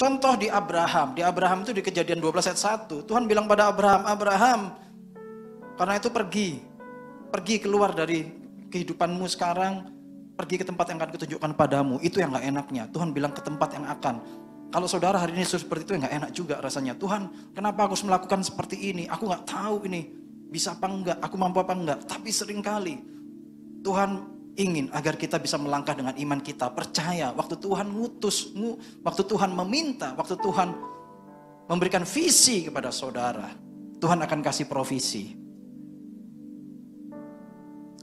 Contoh di Abraham itu di Kejadian 12 ayat 1, Tuhan bilang pada Abraham, Abraham, karena itu pergi keluar dari kehidupanmu sekarang, pergi ke tempat yang akan kutunjukkan padamu. Itu yang gak enaknya. Tuhan bilang ke tempat yang akan. Kalau saudara hari ini seperti itu, gak enak juga rasanya. Tuhan, kenapa aku harus melakukan seperti ini? Aku gak tahu ini bisa apa enggak, aku mampu apa enggak. Tapi seringkali Tuhan ingin agar kita bisa melangkah dengan iman kita. Percaya, waktu Tuhan ngutus, waktu Tuhan meminta, waktu Tuhan memberikan visi kepada saudara, Tuhan akan kasih provisi.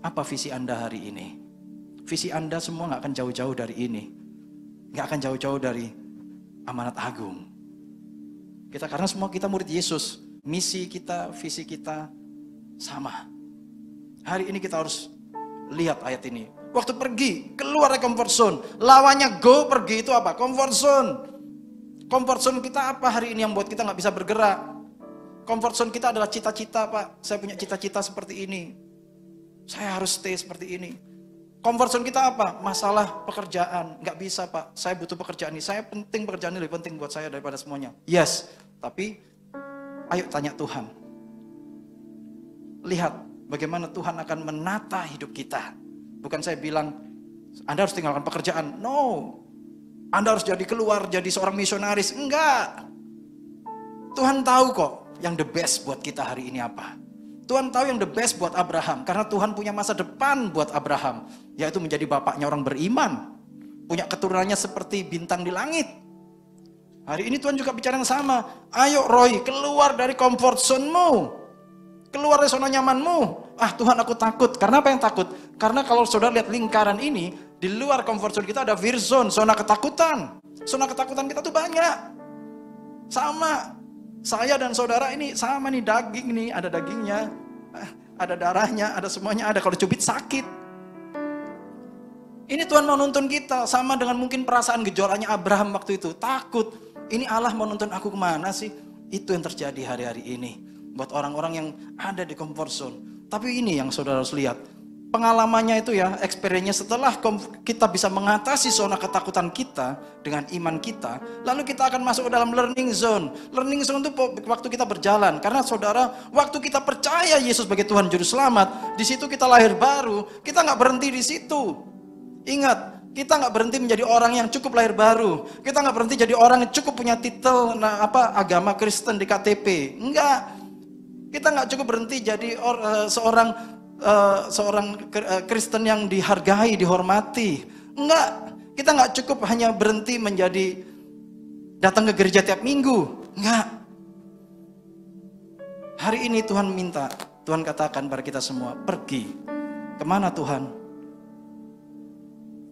Apa visi Anda hari ini? Visi Anda semua gak akan jauh-jauh dari ini. Gak akan jauh-jauh dari amanat agung. Karena semua kita murid Yesus. Misi kita, visi kita sama. Hari ini kita harus lihat ayat ini. Waktu pergi, keluar dari comfort zone. Lawannya go, pergi itu apa? Comfort zone. Comfort zone kita apa hari ini yang buat kita gak bisa bergerak? Comfort zone kita adalah cita-cita, Pak. Saya punya cita-cita seperti ini. Saya harus stay seperti ini. Comfort zone kita apa? Masalah pekerjaan. Nggak bisa, Pak. Saya butuh pekerjaan ini. Saya penting pekerjaan ini lebih penting buat saya daripada semuanya. Yes. Tapi ayo tanya Tuhan. Lihat bagaimana Tuhan akan menata hidup kita. Bukan saya bilang, Anda harus tinggalkan pekerjaan. No. Anda harus keluar jadi seorang misionaris. Enggak. Tuhan tahu kok yang the best buat kita hari ini apa. Tuhan tahu yang the best buat Abraham. Karena Tuhan punya masa depan buat Abraham. Yaitu menjadi bapaknya orang beriman. Punya keturunannya seperti bintang di langit. Hari ini Tuhan juga bicara yang sama. Ayo Roy, keluar dari comfort zone-mu. Keluar dari zona nyamanmu. Ah Tuhan, aku takut. Karena apa yang takut? Karena kalau saudara lihat lingkaran ini, di luar comfort zone kita ada fear zone, zona ketakutan. Zona ketakutan kita tuh banyak. Sama. Saya dan saudara ini sama nih, daging nih, ada dagingnya, ada darahnya, ada semuanya ada. Kalau cubit sakit. Ini Tuhan mau nuntun kita, sama dengan mungkin perasaan gejolaknya Abraham waktu itu. Takut, ini Allah mau nuntun aku kemana sih? Itu yang terjadi hari-hari ini. Buat orang-orang yang ada di comfort zone. Tapi ini yang saudara harus lihat. Pengalamannya itu ya, experience setelah kita bisa mengatasi zona ketakutan kita dengan iman kita, lalu kita akan masuk ke dalam learning zone. Learning zone itu waktu kita berjalan, karena saudara, waktu kita percaya Yesus sebagai Tuhan Juru Selamat, di situ kita lahir baru, kita nggak berhenti di situ. Ingat, kita nggak berhenti menjadi orang yang cukup lahir baru, kita nggak berhenti jadi orang yang cukup punya titel agama Kristen di KTP, enggak. Kita nggak cukup berhenti jadi seorang Kristen yang dihargai, dihormati. Enggak, kita nggak cukup hanya berhenti menjadi datang ke gereja tiap minggu. Enggak. Hari ini Tuhan minta, Tuhan katakan pada kita semua, pergi. Kemana Tuhan?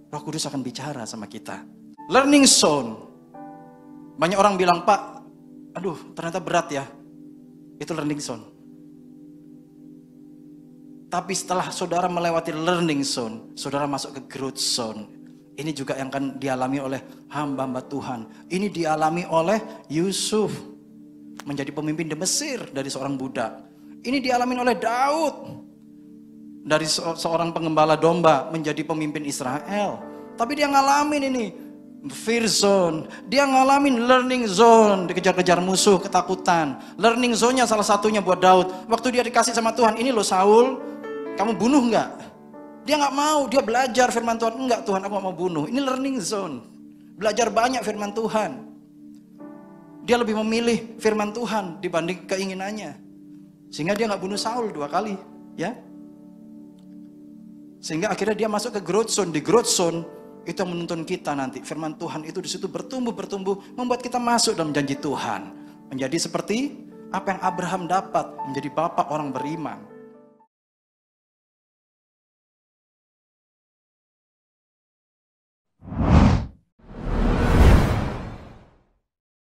Roh Kudus akan bicara sama kita. Learning zone. Banyak orang bilang, Pak, aduh ternyata berat ya. Itu learning zone. Tapi setelah saudara melewati learning zone, saudara masuk ke growth zone. Ini juga yang akan dialami oleh hamba-hamba Tuhan. Ini dialami oleh Yusuf. Menjadi pemimpin di Mesir dari seorang budak. Ini dialami oleh Daud. Dari seorang pengembala domba menjadi pemimpin Israel. Tapi dia ngalamin ini. Fear zone. Dia ngalamin learning zone. Dikejar-kejar musuh, ketakutan. Learning zone-nya salah satunya buat Daud. Waktu dia dikasih sama Tuhan, ini loh Saul, kamu bunuh enggak? Dia enggak mau, dia belajar firman Tuhan. Enggak Tuhan, aku mau bunuh. Ini learning zone. Belajar banyak firman Tuhan. Dia lebih memilih firman Tuhan dibanding keinginannya. Sehingga dia enggak bunuh Saul 2 kali. Ya. Sehingga akhirnya dia masuk ke growth zone. Di growth zone, itu yang menuntun kita nanti. Firman Tuhan itu di situ bertumbuh, membuat kita masuk dalam janji Tuhan. Menjadi seperti apa yang Abraham dapat, menjadi bapak orang beriman.